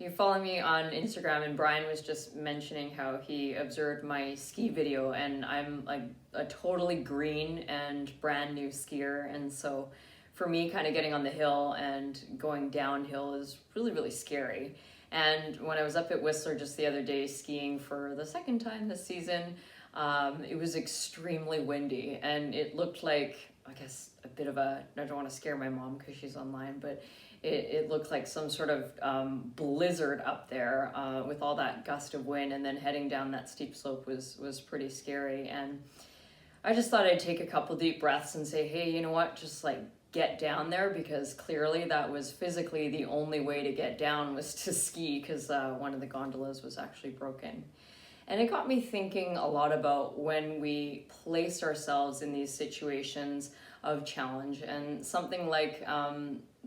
You follow me on Instagram, and Brian was just mentioning how he observed my ski video, and I'm like a totally green and brand new skier. And so for me, kind of getting on the hill and going downhill is really, really scary. And when I was up at Whistler just the other day skiing for the second time this season, it was extremely windy, and it looked like, I guess, a bit of a, I don't want to scare my mom because she's online, but it looked like some sort of blizzard up there with all that gust of wind, and then heading down that steep slope was pretty scary. And I just thought I'd take a couple deep breaths and say, hey, you know what, just like get down there, because clearly that was physically the only way to get down was to ski, because one of the gondolas was actually broken. And it got me thinking a lot about when we place ourselves in these situations of challenge, and something like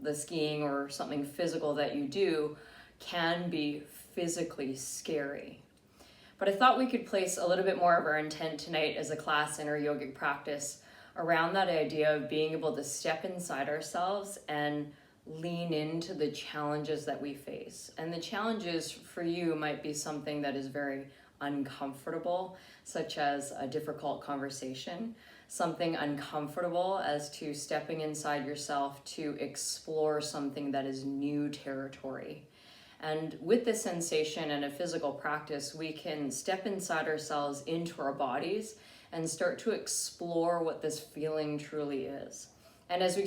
the skiing or something physical that you do can be physically scary. But I thought we could place a little bit more of our intent tonight as a class in our yogic practice around that idea of being able to step inside ourselves and lean into the challenges that we face. And the challenges for you might be something that is very uncomfortable, such as a difficult conversation, something uncomfortable as to stepping inside yourself to explore something that is new territory. And with this sensation and a physical practice, we can step inside ourselves into our bodies and start to explore what this feeling truly is. And as we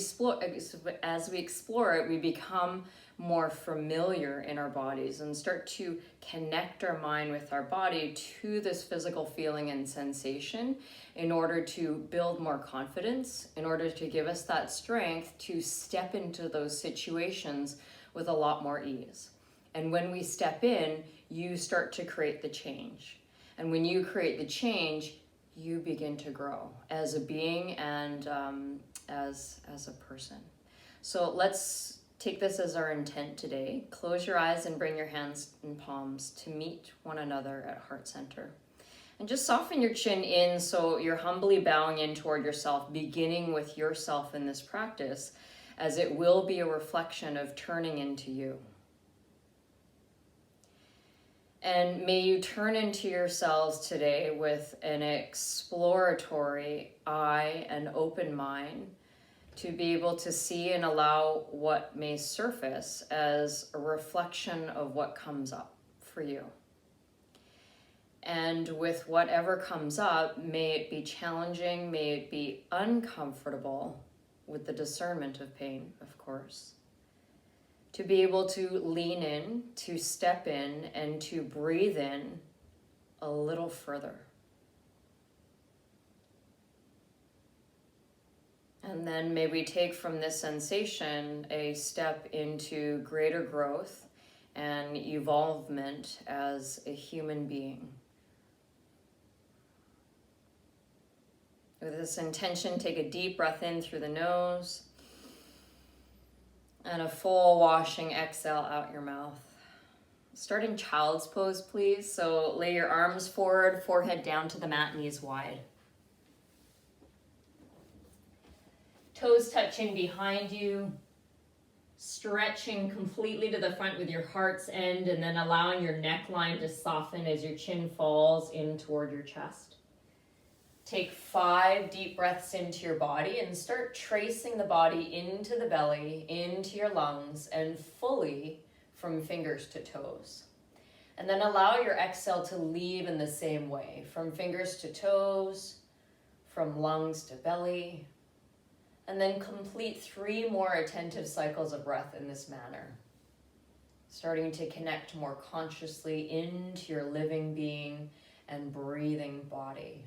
explore it, we become more familiar in our bodies and start to connect our mind with our body to this physical feeling and sensation in order to build more confidence, in order to give us that strength to step into those situations with a lot more ease. And when we step in, you start to create the change. And when you create the change, you begin to grow as a being and as a person. So let's take this as our intent today. Close your eyes and bring your hands and palms to meet one another at heart center. And just soften your chin in so you're humbly bowing in toward yourself, beginning with yourself in this practice, as it will be a reflection of turning into you. And may you turn into yourselves today with an exploratory eye and open mind to be able to see and allow what may surface as a reflection of what comes up for you. And with whatever comes up, may it be challenging, may it be uncomfortable, with the discernment of pain, of course. To be able to lean in, to step in, and to breathe in a little further. And then may we take from this sensation a step into greater growth and evolvement as a human being. With this intention, take a deep breath in through the nose and a full washing exhale out your mouth. Start in child's pose, please. So lay your arms forward, forehead down to the mat, knees wide. Toes touching behind you, stretching completely to the front with your heart's end, and then allowing your neckline to soften as your chin falls in toward your chest. Take 5 deep breaths into your body and start tracing the body into the belly, into your lungs, and fully from fingers to toes. And then allow your exhale to leave in the same way, from fingers to toes, from lungs to belly, and then complete 3 more attentive cycles of breath in this manner. Starting to connect more consciously into your living being and breathing body.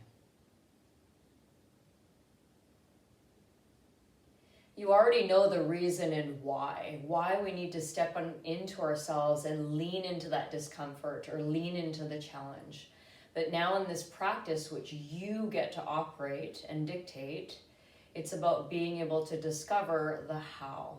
You already know the reason and why we need to step into ourselves and lean into that discomfort or lean into the challenge. But now in this practice, which you get to operate and dictate, it's about being able to discover the how.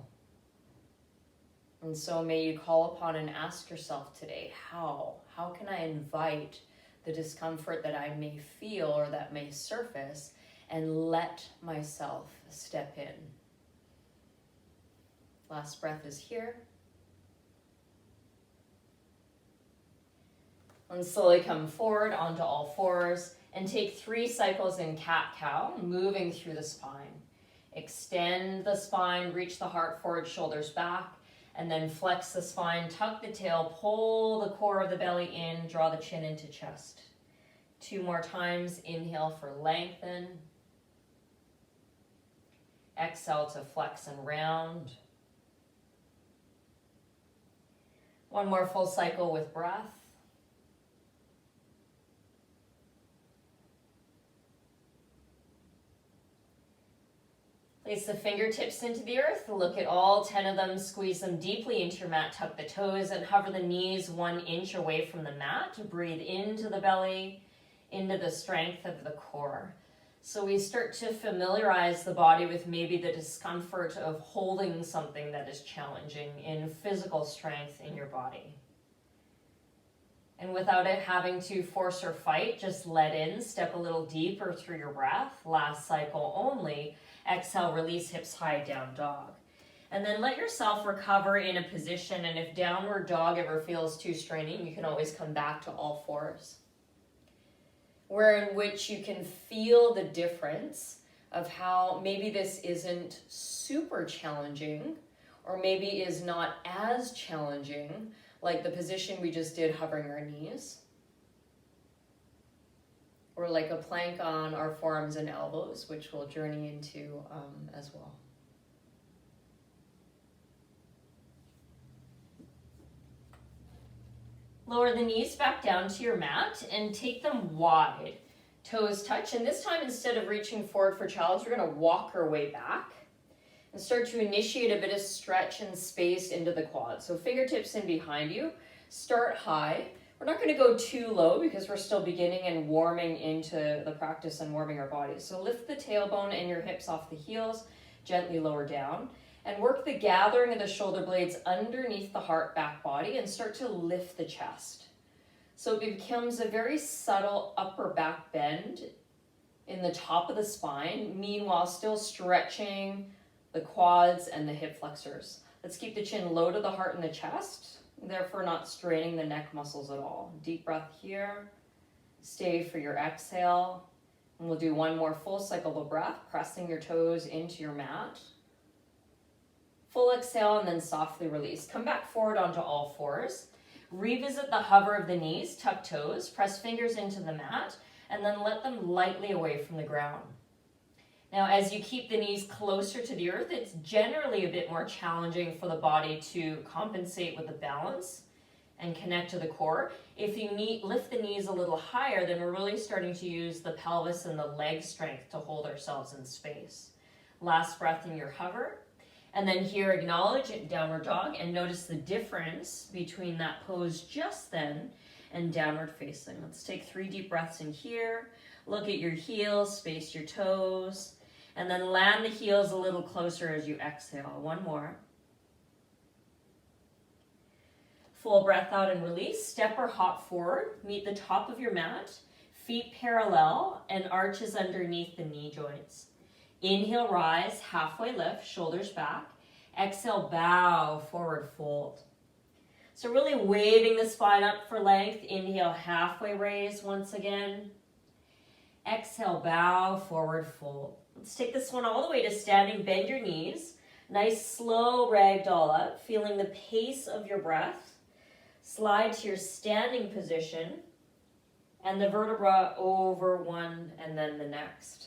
And so may you call upon and ask yourself today, how? How can I invite the discomfort that I may feel or that may surface and let myself step in? Last breath is here. And slowly come forward onto all fours and take 3 cycles in cat-cow, moving through the spine. Extend the spine, reach the heart forward, shoulders back, and then flex the spine, tuck the tail, pull the core of the belly in, draw the chin into chest. 2 more times, inhale for lengthen. Exhale to flex and round. 1 more full cycle with breath. Place the fingertips into the earth. Look at all 10 of them. Squeeze them deeply into your mat. Tuck the toes and hover the knees 1 inch away from the mat. Breathe into the belly, into the strength of the core. So we start to familiarize the body with maybe the discomfort of holding something that is challenging in physical strength in your body. And without it having to force or fight, just let in, step a little deeper through your breath. Last cycle only. Exhale, release hips high, down dog. And then let yourself recover in a position, and if downward dog ever feels too straining, you can always come back to all fours. Where in which you can feel the difference of how maybe this isn't super challenging, or maybe is not as challenging, like the position we just did hovering our knees, or like a plank on our forearms and elbows, which we'll journey into as well. Lower the knees back down to your mat and take them wide. Toes touch, and this time instead of reaching forward for child's, we're going to walk our way back and start to initiate a bit of stretch and space into the quads. So fingertips in behind you, start high. We're not going to go too low because we're still beginning and warming into the practice and warming our bodies. So lift the tailbone and your hips off the heels, gently lower down, and work the gathering of the shoulder blades underneath the heart back body and start to lift the chest. So it becomes a very subtle upper back bend in the top of the spine, meanwhile still stretching the quads and the hip flexors. Let's keep the chin low to the heart and the chest, therefore not straining the neck muscles at all. Deep breath here. Stay for your exhale. And we'll do 1 more full cycle of breath, pressing your toes into your mat. Full exhale and then softly release. Come back forward onto all fours. Revisit the hover of the knees, tuck toes, press fingers into the mat, and then let them lightly away from the ground. Now, as you keep the knees closer to the earth, it's generally a bit more challenging for the body to compensate with the balance and connect to the core. If you lift the knees a little higher, then we're really starting to use the pelvis and the leg strength to hold ourselves in space. Last breath in your hover. And then here, acknowledge it, downward dog, and notice the difference between that pose just then and downward facing. Let's take 3 deep breaths in here. Look at your heels, space your toes, and then land the heels a little closer as you exhale. 1 more. Full breath out and release. Step or hop forward. Meet the top of your mat. Feet parallel and arches underneath the knee joints. Inhale, rise, halfway lift, shoulders back. Exhale, bow, forward fold. So really waving the spine up for length. Inhale, halfway raise once again. Exhale, bow, forward fold. Let's take this one all the way to standing. Bend your knees. Nice slow ragdoll up, feeling the pace of your breath. Slide to your standing position and the vertebra over one and then the next.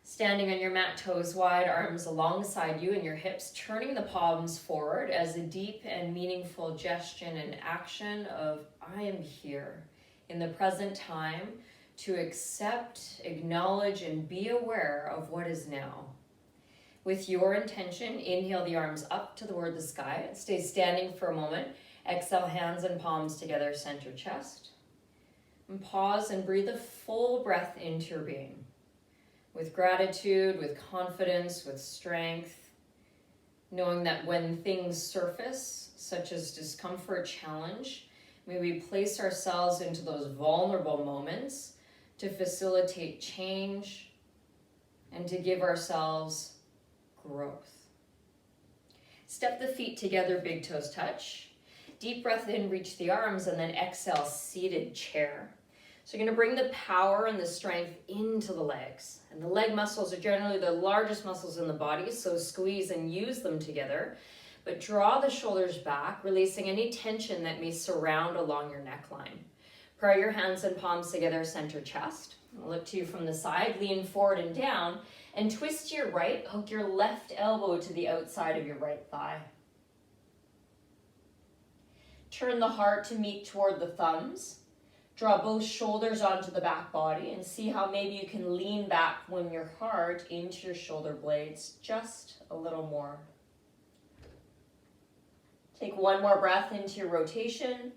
Standing on your mat, toes wide, arms alongside you and your hips, turning the palms forward as a deep and meaningful gesture and action of I am here in the present time to accept, acknowledge, and be aware of what is now. With your intention, inhale the arms up to the word the sky. Stay standing for a moment. Exhale, hands and palms together, center chest. And pause and breathe a full breath into your being. With gratitude, with confidence, with strength, knowing that when things surface, such as discomfort, challenge, may we place ourselves into those vulnerable moments to facilitate change and to give ourselves growth. Step the feet together, big toes touch. Deep breath in, reach the arms, and then exhale, seated chair. So you're going to bring the power and the strength into the legs. And the leg muscles are generally the largest muscles in the body, so squeeze and use them together. But draw the shoulders back, releasing any tension that may surround along your neckline. Pry your hands and palms together, center chest. I'll look to you from the side, lean forward and down, and twist to your right, hook your left elbow to the outside of your right thigh. Turn the heart to meet toward the thumbs. Draw both shoulders onto the back body and see how maybe you can lean back when your heart into your shoulder blades just a little more. Take one more breath into your rotation.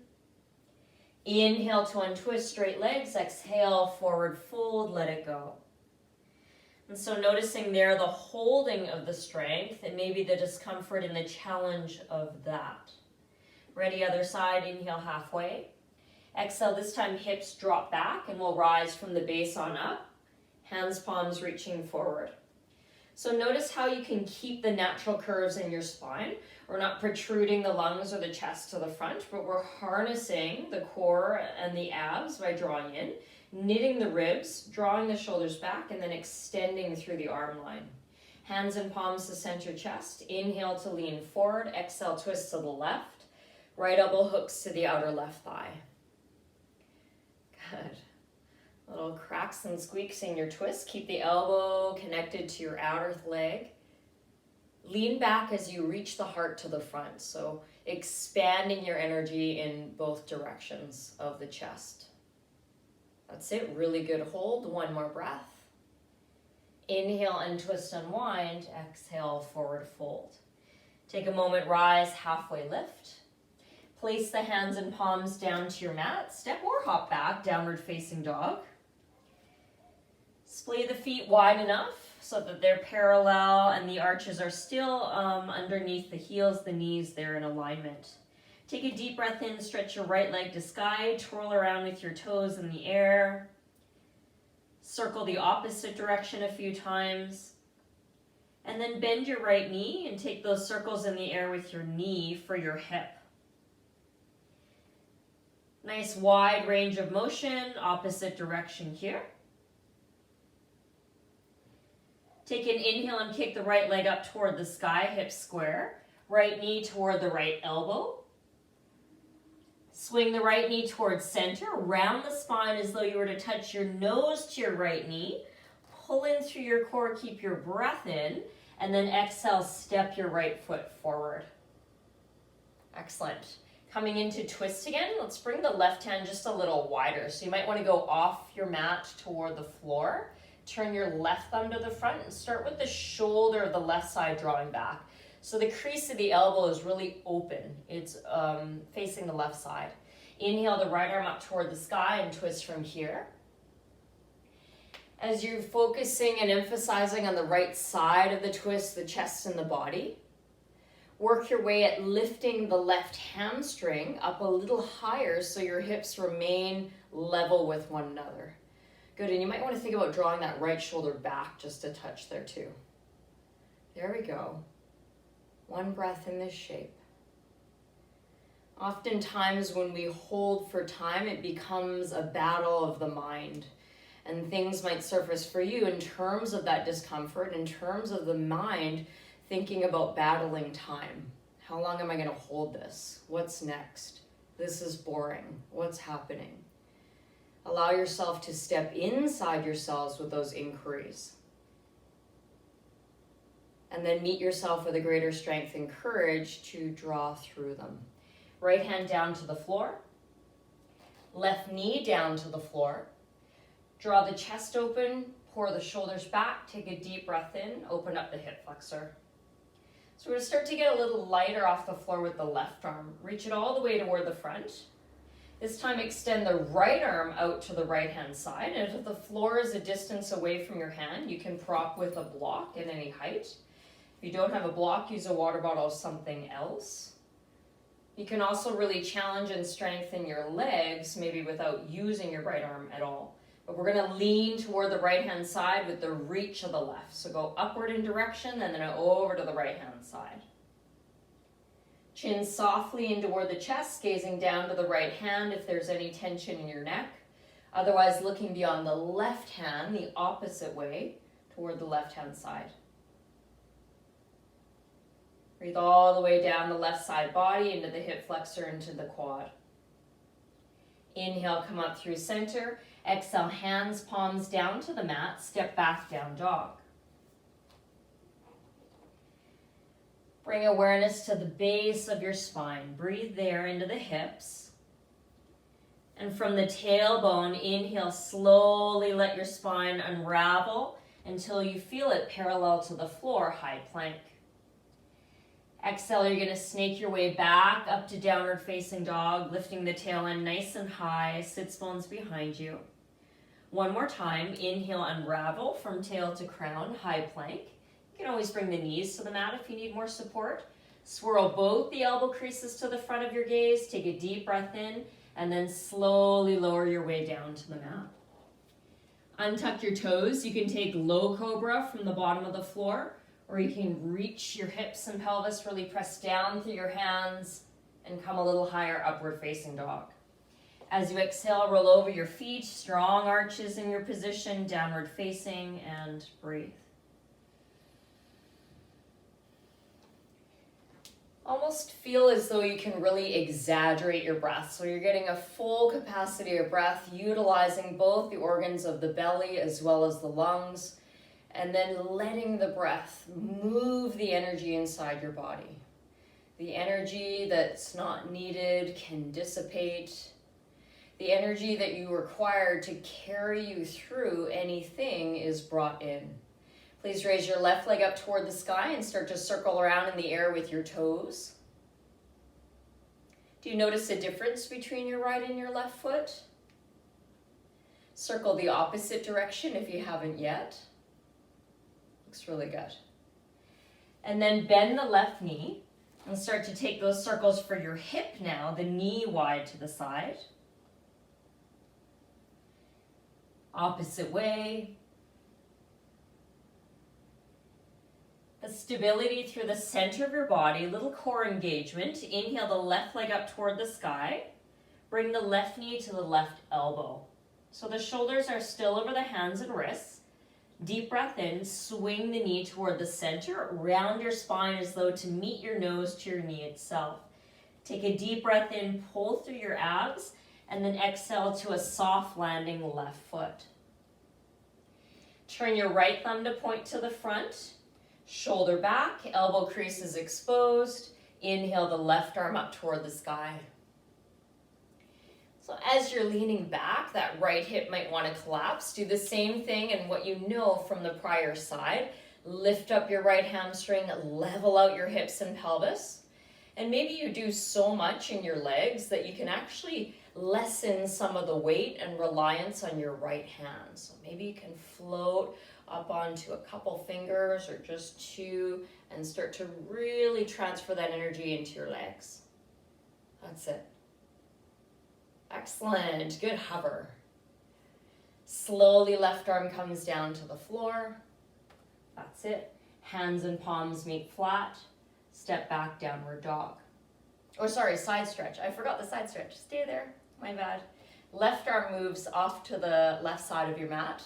Inhale to untwist straight legs. Exhale, forward fold, let it go. And so noticing there the holding of the strength and maybe the discomfort and the challenge of that. Ready, other side, inhale halfway. Exhale, this time hips drop back and we'll rise from the base on up. Hands, palms reaching forward. So notice how you can keep the natural curves in your spine. We're not protruding the lungs or the chest to the front, but we're harnessing the core and the abs by drawing in, knitting the ribs, drawing the shoulders back, and then extending through the arm line. Hands and palms to center chest. Inhale to lean forward. Exhale, twist to the left. Right elbow hooks to the outer left thigh. Good. Little cracks and squeaks in your twist. Keep the elbow connected to your outer leg. Lean back as you reach the heart to the front. So expanding your energy in both directions of the chest. That's it. Really good hold. One more breath. Inhale and twist, unwind. Exhale, forward fold. Take a moment, rise, halfway lift. Place the hands and palms down to your mat. Step or hop back, downward facing dog. Splay the feet wide enough so that they're parallel and the arches are still underneath the heels, the knees, they're in alignment. Take a deep breath in, stretch your right leg to sky, twirl around with your toes in the air. Circle the opposite direction a few times. And then bend your right knee and take those circles in the air with your knee for your hip. Nice wide range of motion, opposite direction here. Take an inhale and kick the right leg up toward the sky, hips square. Right knee toward the right elbow. Swing the right knee towards center. Round the spine as though you were to touch your nose to your right knee. Pull in through your core, keep your breath in, and then exhale, step your right foot forward. Excellent. Coming into twist again, let's bring the left hand just a little wider. So you might want to go off your mat toward the floor. Turn your left thumb to the front and start with the shoulder of the left side drawing back. So the crease of the elbow is really open. It's facing the left side. Inhale the right arm up toward the sky and twist from here. As you're focusing and emphasizing on the right side of the twist, the chest and the body, work your way at lifting the left hamstring up a little higher so your hips remain level with one another. Good, and you might want to think about drawing that right shoulder back just a touch there too. There we go. One breath in this shape. Oftentimes when we hold for time, it becomes a battle of the mind. And things might surface for you in terms of that discomfort, in terms of the mind thinking about battling time. How long am I going to hold this? What's next? This is boring. What's happening? Allow yourself to step inside yourselves with those inquiries. And then meet yourself with a greater strength and courage to draw through them. Right hand down to the floor. Left knee down to the floor. Draw the chest open, pour the shoulders back, take a deep breath in, open up the hip flexor. So we're going to start to get a little lighter off the floor with the left arm. Reach it all the way toward the front. This time extend the right arm out to the right hand side. And if the floor is a distance away from your hand, you can prop with a block at any height. If you don't have a block, use a water bottle or something else. You can also really challenge and strengthen your legs, maybe without using your right arm at all. But we're going to lean toward the right hand side with the reach of the left. So go upward in direction and then over to the right hand side. Chin softly in toward the chest, gazing down to the right hand if there's any tension in your neck. Otherwise, looking beyond the left hand, the opposite way, toward the left-hand side. Breathe all the way down the left side body into the hip flexor, into the quad. Inhale, come up through center. Exhale, hands, palms down to the mat. Step back, down dog. Bring awareness to the base of your spine. Breathe there into the hips. And from the tailbone, inhale, slowly let your spine unravel until you feel it parallel to the floor, high plank. Exhale, you're going to snake your way back up to downward facing dog, lifting the tail end nice and high, sits bones behind you. One more time, inhale, unravel from tail to crown, high plank. You can always bring the knees to the mat if you need more support. Swirl both the elbow creases to the front of your gaze. Take a deep breath in, and then slowly lower your way down to the mat. Untuck your toes. You can take low cobra from the bottom of the floor, or you can reach your hips and pelvis, really press down through your hands, and come a little higher, upward facing dog. As you exhale, roll over your feet, strong arches in your position, downward facing, and breathe. Almost feel as though you can really exaggerate your breath. So you're getting a full capacity of breath, utilizing both the organs of the belly as well as the lungs, and then letting the breath move the energy inside your body. The energy that's not needed can dissipate. The energy that you require to carry you through anything is brought in. Please raise your left leg up toward the sky and start to circle around in the air with your toes. Do you notice a difference between your right and your left foot? Circle the opposite direction if you haven't yet. Looks really good. And then bend the left knee and start to take those circles for your hip now, the knee wide to the side. Opposite way. The stability through the center of your body, little core engagement. Inhale the left leg up toward the sky. Bring the left knee to the left elbow. So the shoulders are still over the hands and wrists. Deep breath in, swing the knee toward the center. Round your spine as though to meet your nose to your knee itself. Take a deep breath in, pull through your abs, and then exhale to a soft landing left foot. Turn your right thumb to point to the front. Shoulder back, elbow creases exposed. Inhale the left arm up toward the sky. So as you're leaning back, that right hip might want to collapse. Do the same thing and what you know from the prior side. Lift up your right hamstring, level out your hips and pelvis. And maybe you do so much in your legs that you can actually lessen some of the weight and reliance on your right hand. So maybe you can float up onto a couple fingers or just two and start to really transfer that energy into your legs. That's it. Excellent. Good hover. Slowly left arm comes down to the floor. That's it. Hands and palms meet flat. Step back, downward dog. Oh, sorry, side stretch. I forgot the side stretch. Stay there. My bad. Left arm moves off to the left side of your mat.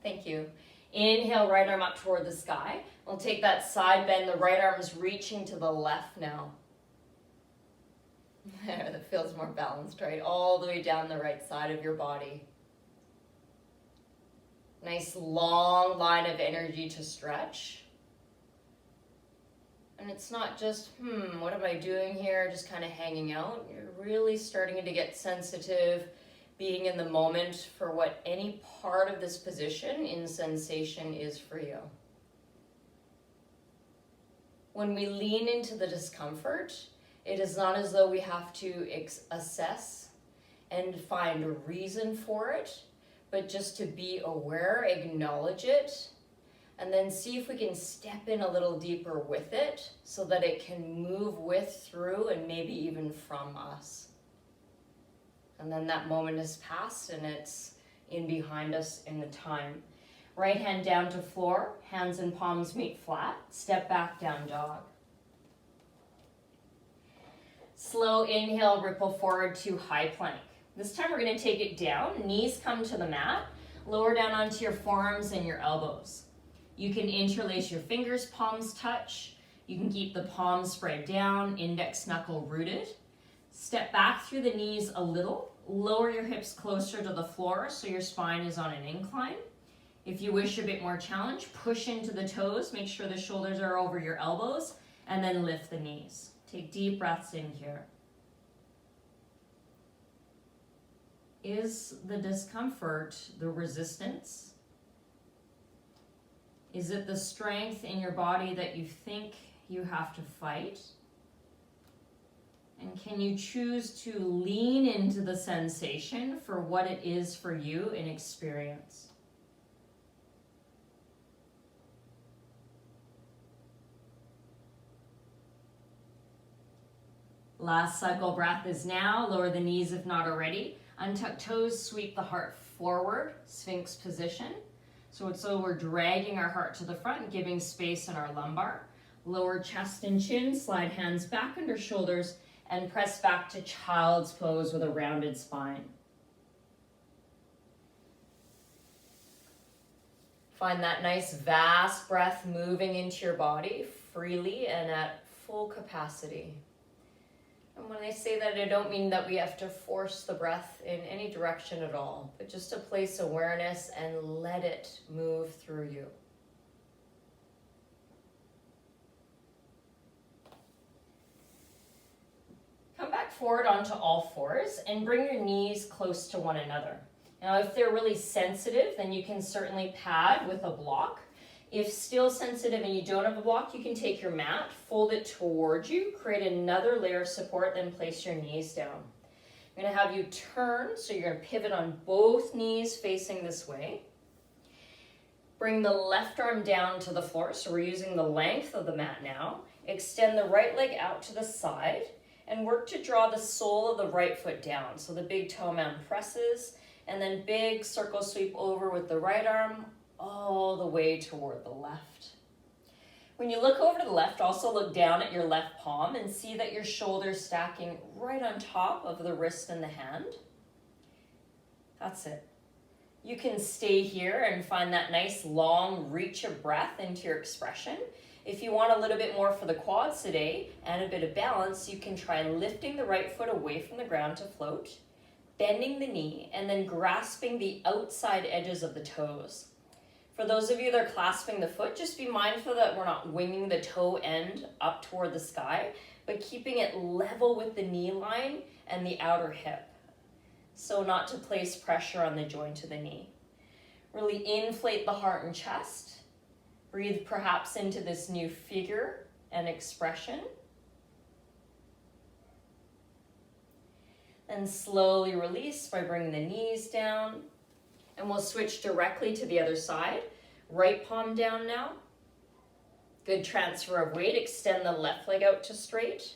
Thank you. Inhale, right arm up toward the sky. We'll take that side bend. The right arm is reaching to the left now. There, that feels more balanced, right? All the way down the right side of your body. Nice long line of energy to stretch. And it's not just, what am I doing here? Just kind of hanging out. You're really starting to get sensitive, being in the moment for what any part of this position in sensation is for you. When we lean into the discomfort, it is not as though we have to assess and find a reason for it, but just to be aware, acknowledge it, and then see if we can step in a little deeper with it so that it can move with, through, and maybe even from us. And then that moment has passed and it's in behind us in the time. Right hand down to floor, hands and palms meet flat. Step back, down dog. Slow inhale, ripple forward to high plank. This time we're going to take it down. Knees come to the mat. Lower down onto your forearms and your elbows. You can interlace your fingers, palms touch. You can keep the palms spread down, index knuckle rooted. Step back through the knees a little. Lower your hips closer to the floor so your spine is on an incline. If you wish a bit more challenge, push into the toes. Make sure the shoulders are over your elbows, and then lift the knees. Take deep breaths in here. Is the discomfort the resistance? Is it the strength in your body that you think you have to fight? And can you choose to lean into the sensation for what it is for you in experience? Last cycle breath is now. Lower the knees if not already. Untuck toes, sweep the heart forward, Sphinx position. So we're dragging our heart to the front, giving space in our lumbar. Lower chest and chin, slide hands back under shoulders, and press back to child's pose with a rounded spine. Find that nice vast breath moving into your body freely and at full capacity. And when I say that, I don't mean that we have to force the breath in any direction at all, but just to place awareness and let it move through you. Come back forward onto all fours and bring your knees close to one another. Now, if they're really sensitive, then you can certainly pad with a block. If still sensitive and you don't have a block, you can take your mat, fold it towards you, create another layer of support, then place your knees down. I'm going to have you turn, so you're going to pivot on both knees facing this way. Bring the left arm down to the floor, so we're using the length of the mat now. Extend the right leg out to the side and work to draw the sole of the right foot down. So the big toe mound presses, and then big circle sweep over with the right arm all the way toward the left. When you look over to the left, also look down at your left palm and see that your shoulder's stacking right on top of the wrist and the hand. That's it. You can stay here and find that nice long reach of breath into your expression. If you want a little bit more for the quads today and a bit of balance, you can try lifting the right foot away from the ground to float, bending the knee, and then grasping the outside edges of the toes. For those of you that are clasping the foot, just be mindful that we're not winging the toe end up toward the sky, but keeping it level with the knee line and the outer hip, so not to place pressure on the joint of the knee. Really inflate the heart and chest. Breathe perhaps into this new figure and expression. And slowly release by bringing the knees down. And we'll switch directly to the other side. Right palm down now. Good transfer of weight. Extend the left leg out to straight.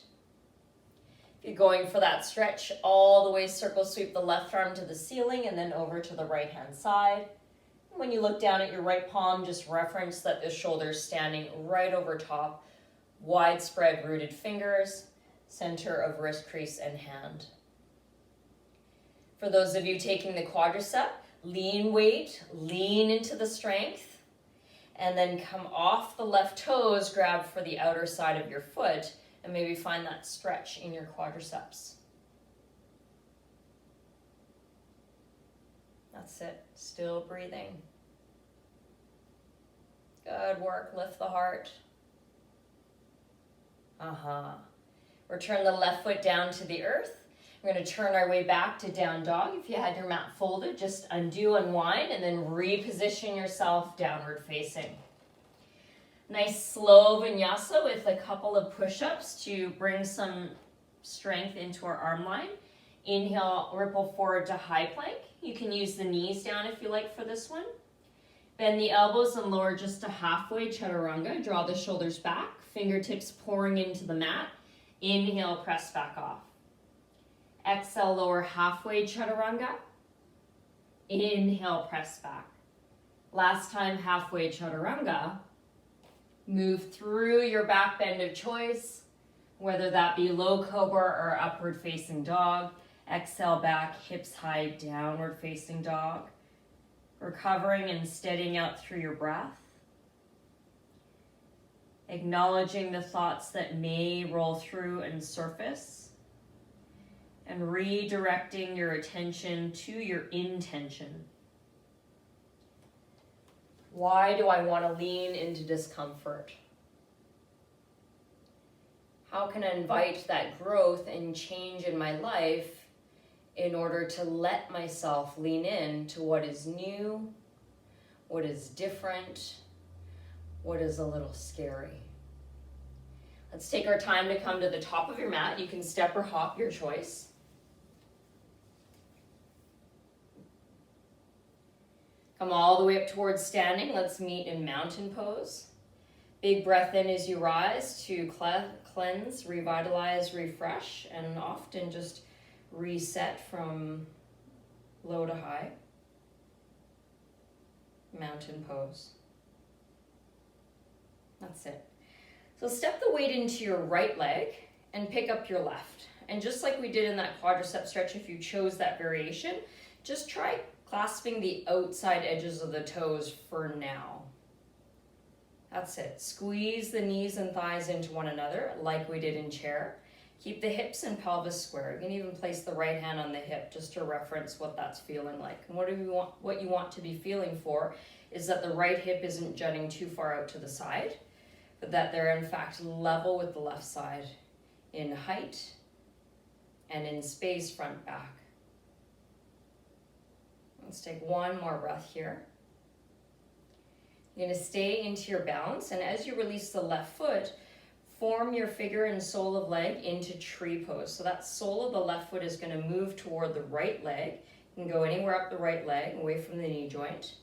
If you're going for that stretch, all the way circle sweep the left arm to the ceiling and then over to the right hand side. When you look down at your right palm, just reference that the shoulder's standing right over top. Widespread rooted fingers, center of wrist crease and hand. For those of you taking the quadricep, lean weight, lean into the strength, and then come off the left toes, grab for the outer side of your foot, and maybe find that stretch in your quadriceps. That's it, still breathing. Good work, lift the heart. Return the left foot down to the earth. We're going to turn our way back to down dog. If you had your mat folded, just undo, unwind, and then reposition yourself downward facing. Nice slow vinyasa with a couple of push-ups to bring some strength into our arm line. Inhale, ripple forward to high plank. You can use the knees down if you like for this one. Bend the elbows and lower just to halfway chaturanga. Draw the shoulders back, fingertips pouring into the mat. Inhale, press back off. Exhale, lower halfway chaturanga. Inhale, press back. Last time, halfway chaturanga. Move through your back bend of choice. Whether that be low cobra or upward facing dog. Exhale back, hips high, downward facing dog. Recovering and steadying out through your breath. Acknowledging the thoughts that may roll through and surface. And redirecting your attention to your intention. Why do I want to lean into discomfort? How can I invite that growth and change in my life in order to let myself lean in to what is new, what is different, what is a little scary? Let's take our time to come to the top of your mat. You can step or hop, your choice. Come all the way up towards standing. Let's meet in mountain pose. Big breath in as you rise to cleanse, revitalize, refresh, and often just reset from low to high. Mountain pose. That's it. So step the weight into your right leg and pick up your left. And just like we did in that quadricep stretch, if you chose that variation, just try clasping the outside edges of the toes for now. That's it. Squeeze the knees and thighs into one another like we did in chair. Keep the hips and pelvis square. You can even place the right hand on the hip just to reference what that's feeling like. And what you want to be feeling for is that the right hip isn't jutting too far out to the side, but that they're in fact level with the left side in height and in space front back. Let's take one more breath here. You're going to stay into your balance, and as you release the left foot, form your figure and sole of leg into tree pose. So that sole of the left foot is going to move toward the right leg. You can go anywhere up the right leg, away from the knee joint.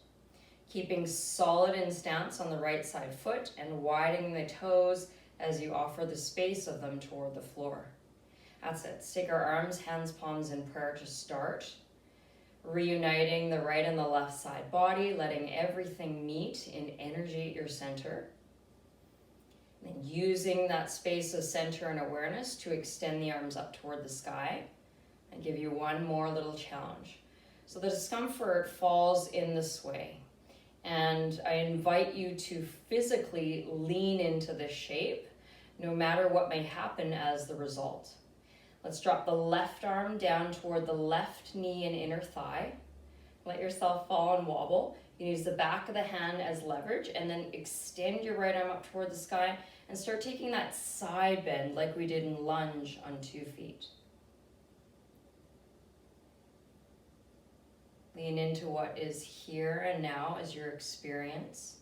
Keeping solid in stance on the right side foot and widening the toes as you offer the space of them toward the floor. That's it. Let's take our arms, hands, palms in prayer to start. Reuniting the right and the left side body, letting everything meet in energy at your center. And then using that space of center and awareness to extend the arms up toward the sky and give you one more little challenge. So the discomfort falls in the sway. And I invite you to physically lean into this shape, no matter what may happen as the result. Let's drop the left arm down toward the left knee and inner thigh. Let yourself fall and wobble. You can use the back of the hand as leverage and then extend your right arm up toward the sky and start taking that side bend like we did in lunge on 2 feet. Lean into what is here and now as your experience.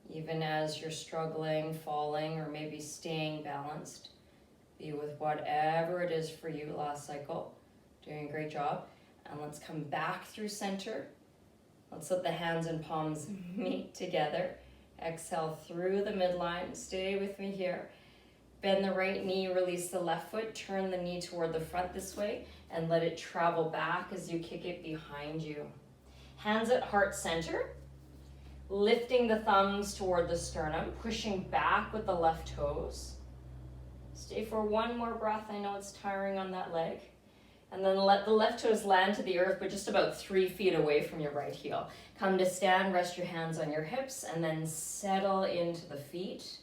Even as you're struggling, falling, or maybe staying balanced. Be with whatever it is for you last cycle. Doing a great job. And let's come back through center. Let's let the hands and palms meet together. Exhale through the midline. Stay with me here. Bend the right knee, release the left foot. Turn the knee toward the front this way and let it travel back as you kick it behind you. Hands at heart center. Lifting the thumbs toward the sternum. Pushing back with the left toes. Stay for one more breath. I know it's tiring on that leg. And then let the left toes land to the earth, but just about 3 feet away from your right heel. Come to stand, rest your hands on your hips, and then settle into the feet.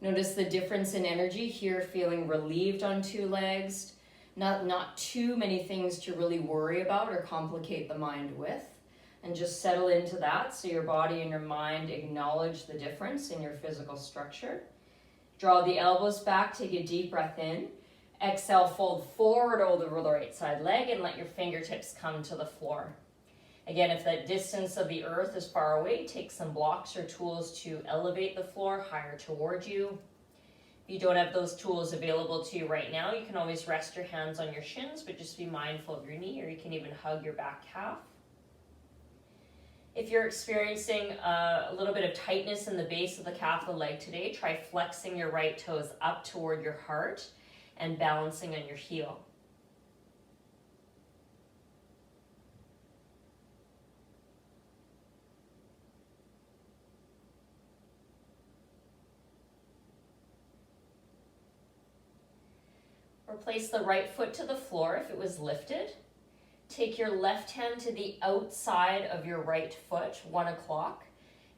Notice the difference in energy here, feeling relieved on 2 legs. Not too many things to really worry about or complicate the mind with. And just settle into that so your body and your mind acknowledge the difference in your physical structure. Draw the elbows back, take a deep breath in. Exhale, fold forward over the right side leg and let your fingertips come to the floor. Again, if that distance of the earth is far away, take some blocks or tools to elevate the floor higher towards you. If you don't have those tools available to you right now, you can always rest your hands on your shins, but just be mindful of your knee, or you can even hug your back calf. If you're experiencing a little bit of tightness in the base of the calf of the leg today, try flexing your right toes up toward your heart and balancing on your heel. Place the right foot to the floor if it was lifted. Take your left hand to the outside of your right foot, 1 o'clock,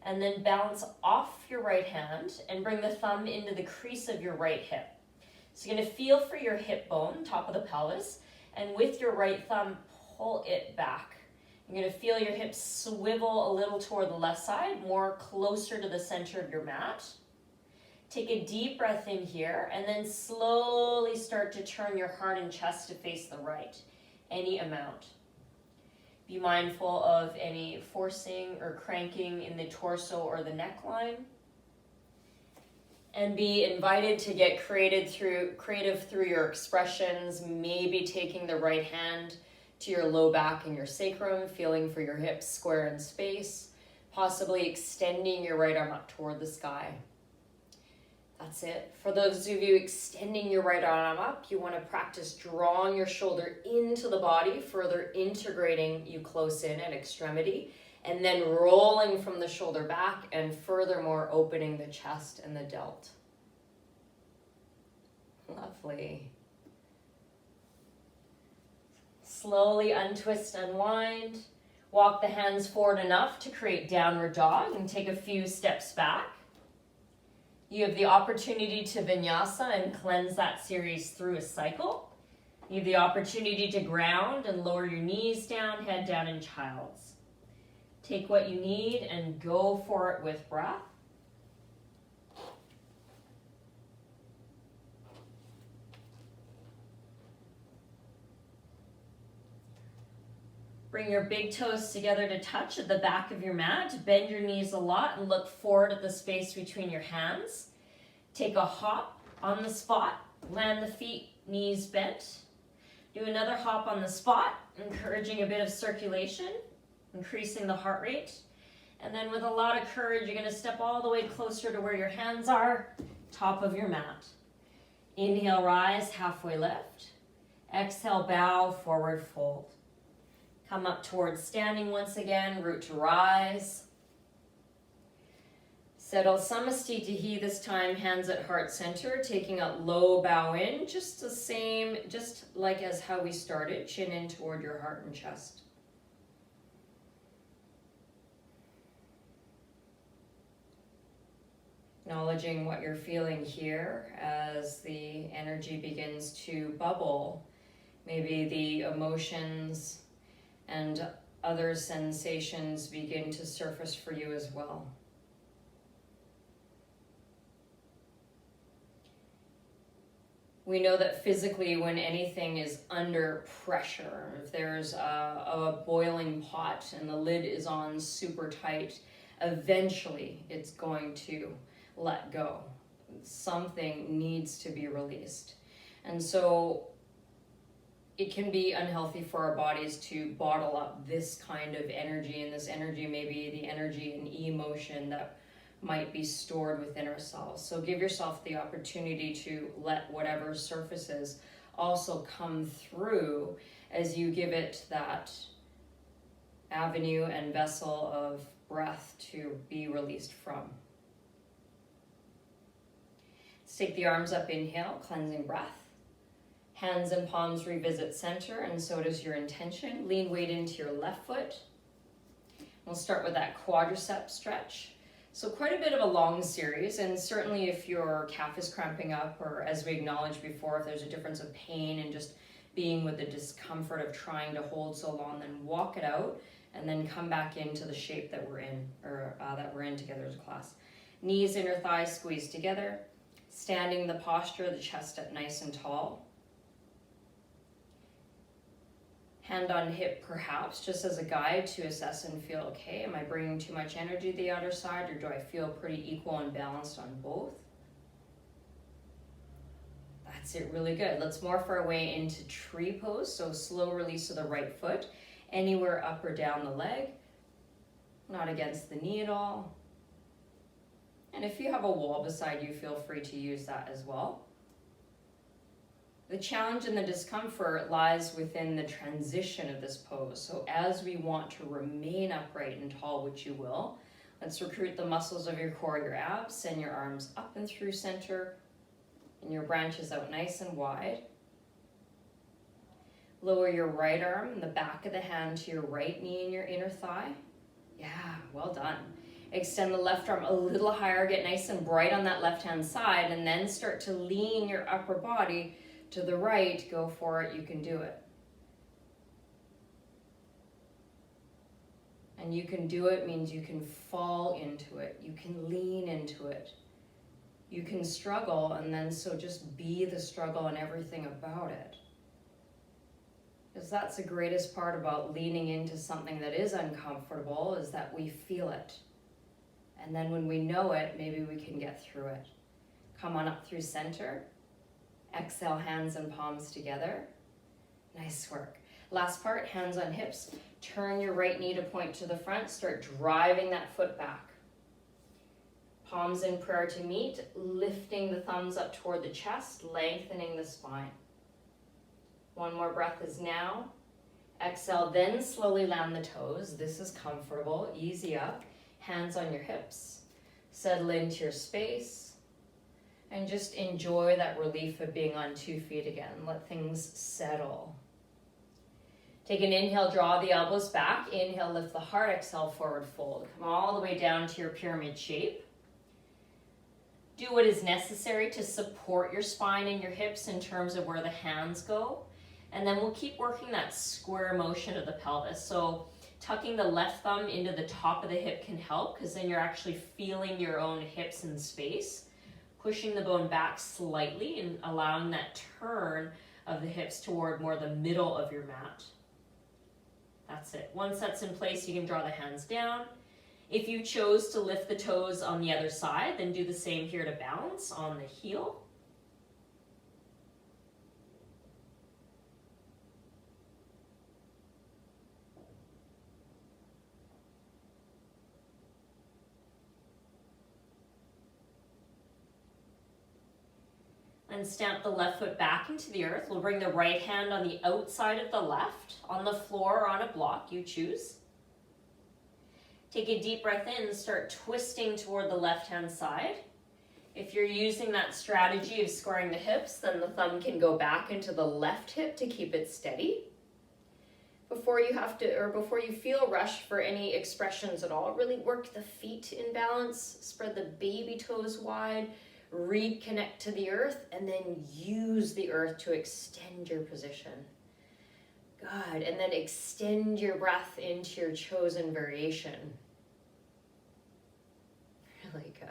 and then bounce off your right hand and bring the thumb into the crease of your right hip. So you're going to feel for your hip bone, top of the pelvis, and with your right thumb, pull it back. You're going to feel your hips swivel a little toward the left side, more closer to the center of your mat. Take a deep breath in here, and then slowly start to turn your heart and chest to face the right, any amount. Be mindful of any forcing or cranking in the torso or the neckline. And be invited to get creative through your expressions, maybe taking the right hand to your low back and your sacrum, feeling for your hips square in space, possibly extending your right arm up toward the sky. That's it. For those of you extending your right arm up, you want to practice drawing your shoulder into the body, further integrating you close in at extremity, and then rolling from the shoulder back and furthermore opening the chest and the delt. Lovely. Slowly untwist, unwind. Walk the hands forward enough to create downward dog and take a few steps back. You have the opportunity to vinyasa and cleanse that series through a cycle. You have the opportunity to ground and lower your knees down, head down in child's. Take what you need and go for it with breath. Bring your big toes together to touch at the back of your mat. Bend your knees a lot and look forward at the space between your hands. Take a hop on the spot. Land the feet, knees bent. Do another hop on the spot, encouraging a bit of circulation, increasing the heart rate. And then with a lot of courage, you're going to step all the way closer to where your hands are, top of your mat. Inhale, rise, halfway lift. Exhale, bow, forward fold. Come up towards standing once again, root to rise. Settle Samastitihi this time, hands at heart center, taking a low bow in, just the same, just like as how we started, chin in toward your heart and chest. Acknowledging what you're feeling here as the energy begins to bubble. Maybe the emotions and other sensations begin to surface for you as well. We know that physically when anything is under pressure, if there's a boiling pot and the lid is on super tight, eventually it's going to let go. Something needs to be released. And so it can be unhealthy for our bodies to bottle up this kind of energy, and this energy may be the energy and emotion that might be stored within ourselves. So give yourself the opportunity to let whatever surfaces also come through as you give it that avenue and vessel of breath to be released from. Let's take the arms up, inhale, cleansing breath. Hands and palms revisit center, and so does your intention. Lean weight into your left foot. We'll start with that quadricep stretch. So quite a bit of a long series, and certainly if your calf is cramping up, or as we acknowledged before, if there's a difference of pain and just being with the discomfort of trying to hold so long, then walk it out and then come back into the shape that we're in, or that we're in together as a class. Knees, inner thighs squeezed together. Standing the posture, the chest up nice and tall. Hand on hip perhaps, just as a guide to assess and feel, okay, am I bringing too much energy to the other side, or do I feel pretty equal and balanced on both? That's it, really good. Let's morph our way into tree pose, so slow release of the right foot, anywhere up or down the leg, not against the knee at all. And if you have a wall beside you, feel free to use that as well. The challenge and the discomfort lies within the transition of this pose. So as we want to remain upright and tall, which you will, let's recruit the muscles of your core, your abs, send your arms up and through center, and your branches out nice and wide. Lower your right arm and the back of the hand to your right knee and your inner thigh. Yeah, well done. Extend the left arm a little higher, get nice and bright on that left-hand side, and then start to lean your upper body to the right. Go for it, you can do it. And you can do it means you can fall into it. You can lean into it. You can struggle, and then so just be the struggle and everything about it. Because that's the greatest part about leaning into something that is uncomfortable, is that we feel it. And then when we know it, maybe we can get through it. Come on up through center. Exhale, hands and palms together. Nice work. Last part, hands on hips. Turn your right knee to point to the front. Start driving that foot back. Palms in prayer to meet, lifting the thumbs up toward the chest, lengthening the spine. One more breath is now. Exhale, then slowly land the toes. This is comfortable, easy up. Hands on your hips. Settle into your space. And just enjoy that relief of being on 2 feet again. Let things settle. Take an inhale, draw the elbows back. Inhale, lift the heart. Exhale, forward fold. Come all the way down to your pyramid shape. Do what is necessary to support your spine and your hips in terms of where the hands go. And then we'll keep working that square motion of the pelvis. So tucking the left thumb into the top of the hip can help, because then you're actually feeling your own hips in space. Pushing the bone back slightly and allowing that turn of the hips toward more the middle of your mat. That's it. Once that's in place, you can draw the hands down. If you chose to lift the toes on the other side, then do the same here to balance on the heel. And stamp the left foot back into the earth. We'll bring the right hand on the outside of the left, on the floor or on a block, you choose. Take a deep breath in and start twisting toward the left-hand side. If you're using that strategy of squaring the hips, then the thumb can go back into the left hip to keep it steady. Before you feel rushed for any expressions at all, really work the feet in balance, spread the baby toes wide, reconnect to the earth, and then use the earth to extend your position. Good, and then extend your breath into your chosen variation. Really good.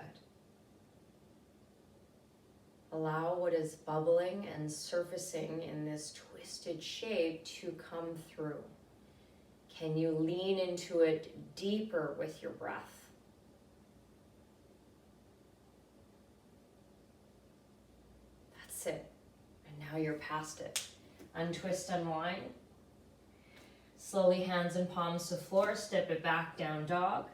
Allow what is bubbling and surfacing in this twisted shape to come through. Can you lean into it deeper with your breath? That's it. And now you're past it. Untwist, unwind. Slowly hands and palms to floor, step it back, down dog.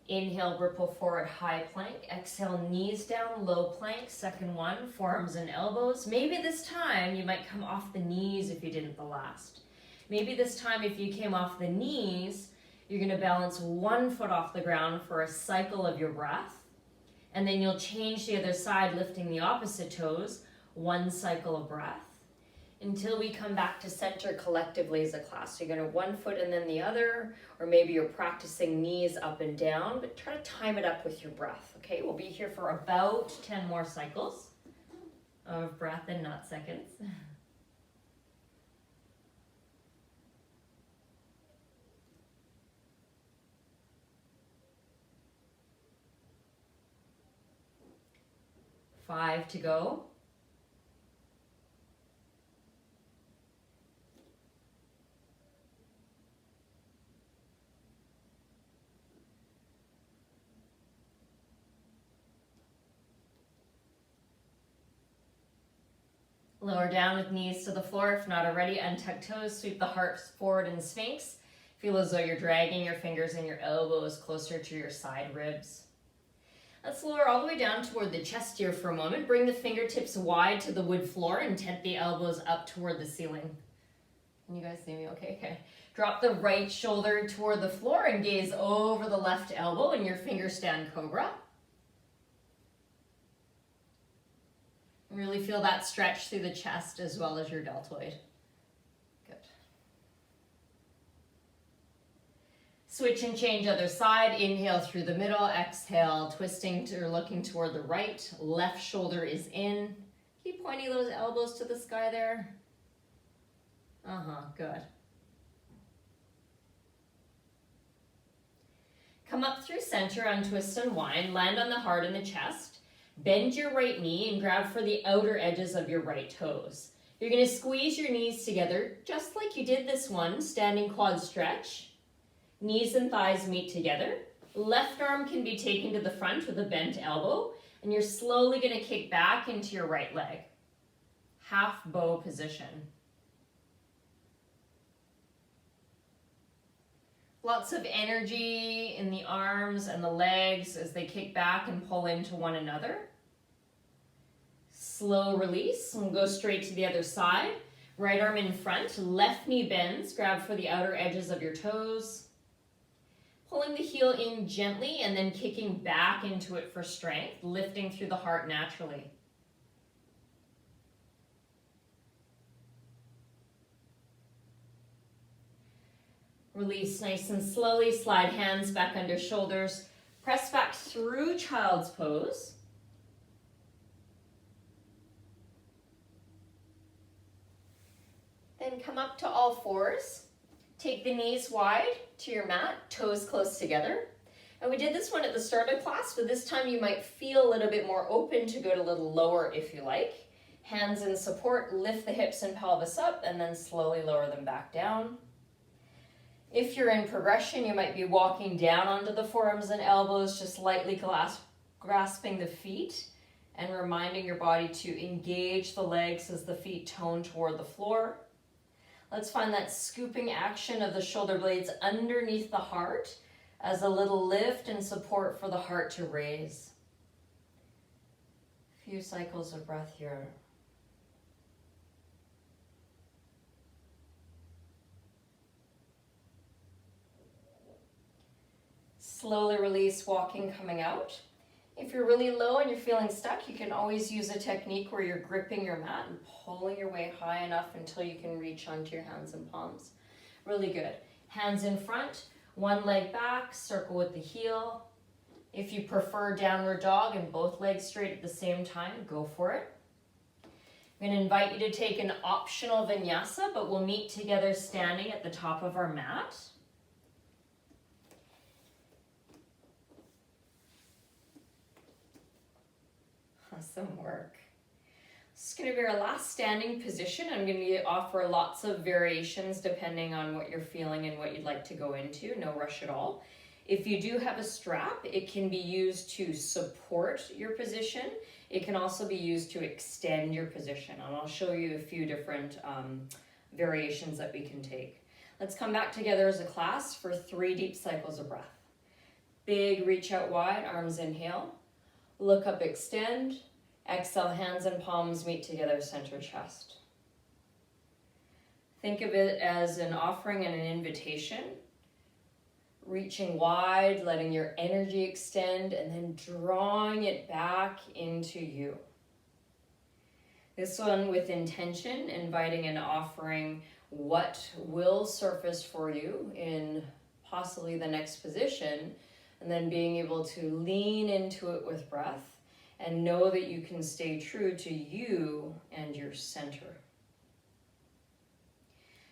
Inhale, ripple forward, high plank. Exhale, knees down, low plank. Second one, forearms and elbows. Maybe this time you might come off the knees if you didn't the last. Maybe this time if you came off the knees, you're gonna balance one foot off the ground for a cycle of your breath. And then you'll change the other side, lifting the opposite toes, one cycle of breath. Until we come back to center collectively as a class. So you're gonna one foot and then the other, or maybe you're practicing knees up and down, but try to time it up with your breath, okay? We'll be here for about 10 more cycles of breath and not seconds. Five to go. Lower down with knees to the floor. If not already, untuck toes, sweep the heart forward in Sphinx. Feel as though you're dragging your fingers and your elbows closer to your side ribs. Let's lower all the way down toward the chest here for a moment. Bring the fingertips wide to the wood floor and tent the elbows up toward the ceiling. Can you guys see me okay? Okay. Drop the right shoulder toward the floor and gaze over the left elbow in your finger stand cobra. Really feel that stretch through the chest as well as your deltoid. Good. Switch and change other side. Inhale through the middle, exhale, twisting or looking toward the right. Left shoulder is in. Keep pointing those elbows to the sky there. Good. Come up through center, untwist, unwind. Land on the heart and the chest. Bend your right knee and grab for the outer edges of your right toes. You're going to squeeze your knees together just like you did this one, standing quad stretch. Knees and thighs meet together. Left arm can be taken to the front with a bent elbow, and you're slowly going to kick back into your right leg. Half bow position. Lots of energy in the arms and the legs as they kick back and pull into one another. Slow release, and go straight to the other side. Right arm in front, left knee bends, grab for the outer edges of your toes. Pulling the heel in gently and then kicking back into it for strength, lifting through the heart naturally. Release nice and slowly, slide hands back under shoulders. Press back through child's pose. Then come up to all fours. Take the knees wide to your mat, toes close together. And we did this one at the start of class, but this time you might feel a little bit more open to go a little lower if you like. Hands in support, lift the hips and pelvis up, and then slowly lower them back down. If you're in progression, you might be walking down onto the forearms and elbows, just lightly grasping the feet and reminding your body to engage the legs as the feet tone toward the floor. Let's find that scooping action of the shoulder blades underneath the heart as a little lift and support for the heart to raise. A few cycles of breath here. Slowly release, walking, coming out. If you're really low and you're feeling stuck, you can always use a technique where you're gripping your mat and pulling your way high enough until you can reach onto your hands and palms. Really good. Hands in front, one leg back, circle with the heel. If you prefer downward dog and both legs straight at the same time, go for it. I'm going to invite you to take an optional vinyasa, but we'll meet together standing at the top of our mat. Awesome work. This is going to be our last standing position. I'm going to offer lots of variations depending on what you're feeling and what you'd like to go into. No rush at all. If you do have a strap, it can be used to support your position. It can also be used to extend your position. And I'll show you a few different variations that we can take. Let's come back together as a class for 3 deep cycles of breath. Big reach out wide, arms inhale. Look up, extend. Exhale, hands and palms meet together, center chest. Think of it as an offering and an invitation. Reaching wide, letting your energy extend, and then drawing it back into you. This one with intention, inviting and offering what will surface for you in possibly the next position, and then being able to lean into it with breath and know that you can stay true to you and your center.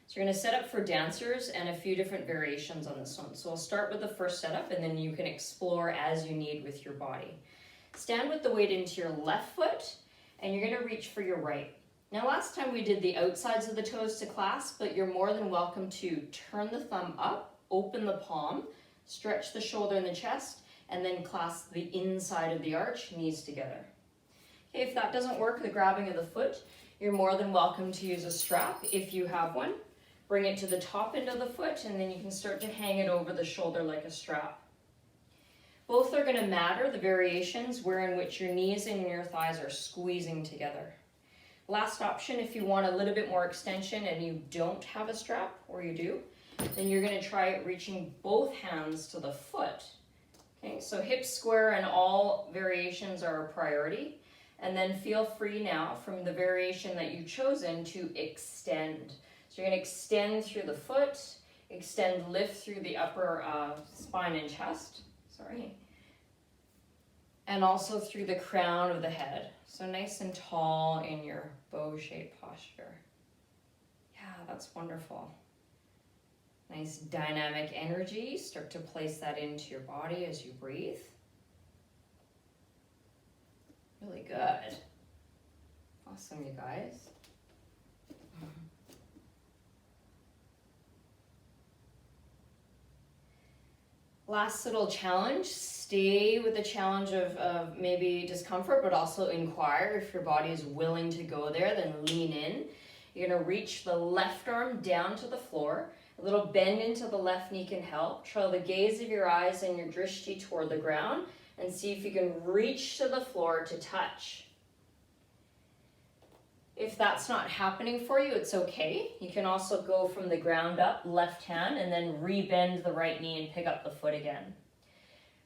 So you're going to set up for dancers and a few different variations on this one. So I'll start with the first setup and then you can explore as you need with your body. Stand with the weight into your left foot and you're going to reach for your right. Now last time we did the outsides of the toes to clasp, but you're more than welcome to turn the thumb up, open the palm, stretch the shoulder and the chest, and then clasp the inside of the arch, knees together. Okay, if that doesn't work, the grabbing of the foot, you're more than welcome to use a strap if you have one. Bring it to the top end of the foot, and then you can start to hang it over the shoulder like a strap. Both are going to matter, the variations, where in which your knees and your thighs are squeezing together. Last option, if you want a little bit more extension and you don't have a strap, or you do, then you're going to try reaching both hands to the foot. Okay, so hips square and all variations are a priority. And then feel free now from the variation that you've chosen to extend. So you're going to extend through the foot, Extend, lift through the upper spine and chest. Sorry. And also through the crown of the head. So nice and tall in your bow-shaped posture. Yeah, that's wonderful. Nice dynamic energy. Start to place that into your body as you breathe. Really good. Awesome, you guys. Last little challenge. Stay with the challenge of maybe discomfort, but also inquire if your body is willing to go there, then lean in. You're gonna reach the left arm down to the floor. A little bend into the left knee can help. Trail the gaze of your eyes and your drishti toward the ground and see if you can reach to the floor to touch. If that's not happening for you, it's okay. You can also go from the ground up, left hand, and then rebend the right knee and pick up the foot again.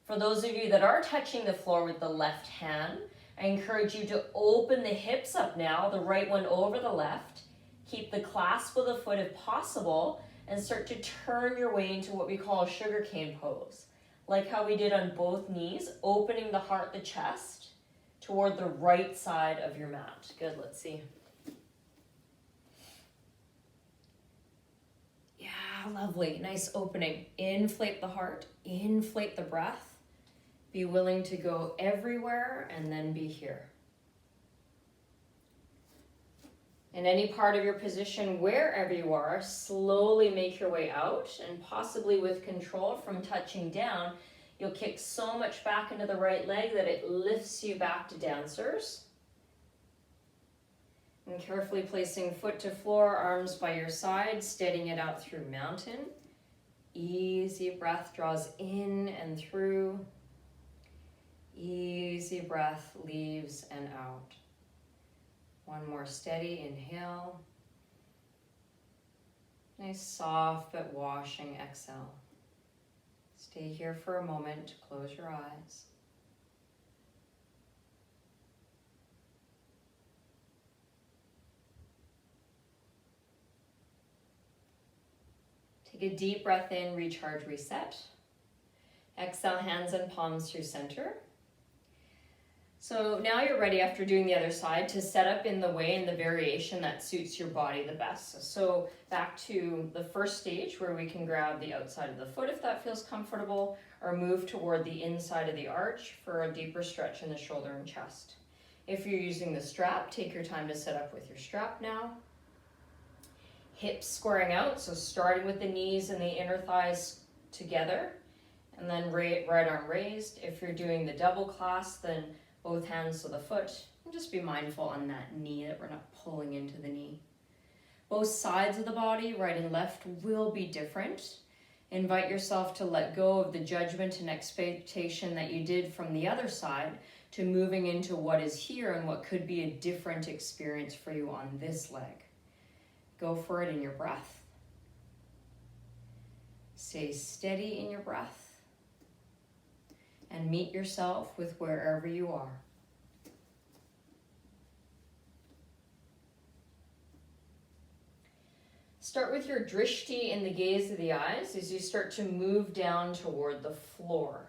For those of you that are touching the floor with the left hand, I encourage you to open the hips up now, the right one over the left. Keep the clasp of the foot if possible, and start to turn your way into what we call a sugarcane pose. Like how we did on both knees, opening the heart, the chest, toward the right side of your mat. Good, let's see. Yeah, lovely, nice opening. Inflate the heart, inflate the breath. Be willing to go everywhere and then be here. In any part of your position, wherever you are, slowly make your way out, and possibly with control from touching down, you'll kick so much back into the right leg that it lifts you back to dancers. And carefully placing foot to floor, arms by your side, steadying it out through mountain. Easy breath draws in and through. Easy breath leaves and out. One more steady inhale. Nice soft but washing exhale. Stay here for a moment, close your eyes. Take a deep breath in, recharge, reset. Exhale, hands and palms through center. So now you're ready, after doing the other side, to set up in the way and the variation that suits your body the best. So back to the first stage where we can grab the outside of the foot if that feels comfortable, or move toward the inside of the arch for a deeper stretch in the shoulder and chest. If you're using the strap, take your time to set up with your strap now. Hips squaring out, so starting with the knees and the inner thighs together, and then right arm raised. If you're doing the double clasp, then both hands to the foot, and just be mindful on that knee that we're not pulling into the knee. Both sides of the body, right and left, will be different. Invite yourself to let go of the judgment and expectation that you did from the other side to moving into what is here and what could be a different experience for you on this leg. Go for it in your breath. Stay steady in your breath. And meet yourself with wherever you are. Start with your drishti in the gaze of the eyes as you start to move down toward the floor.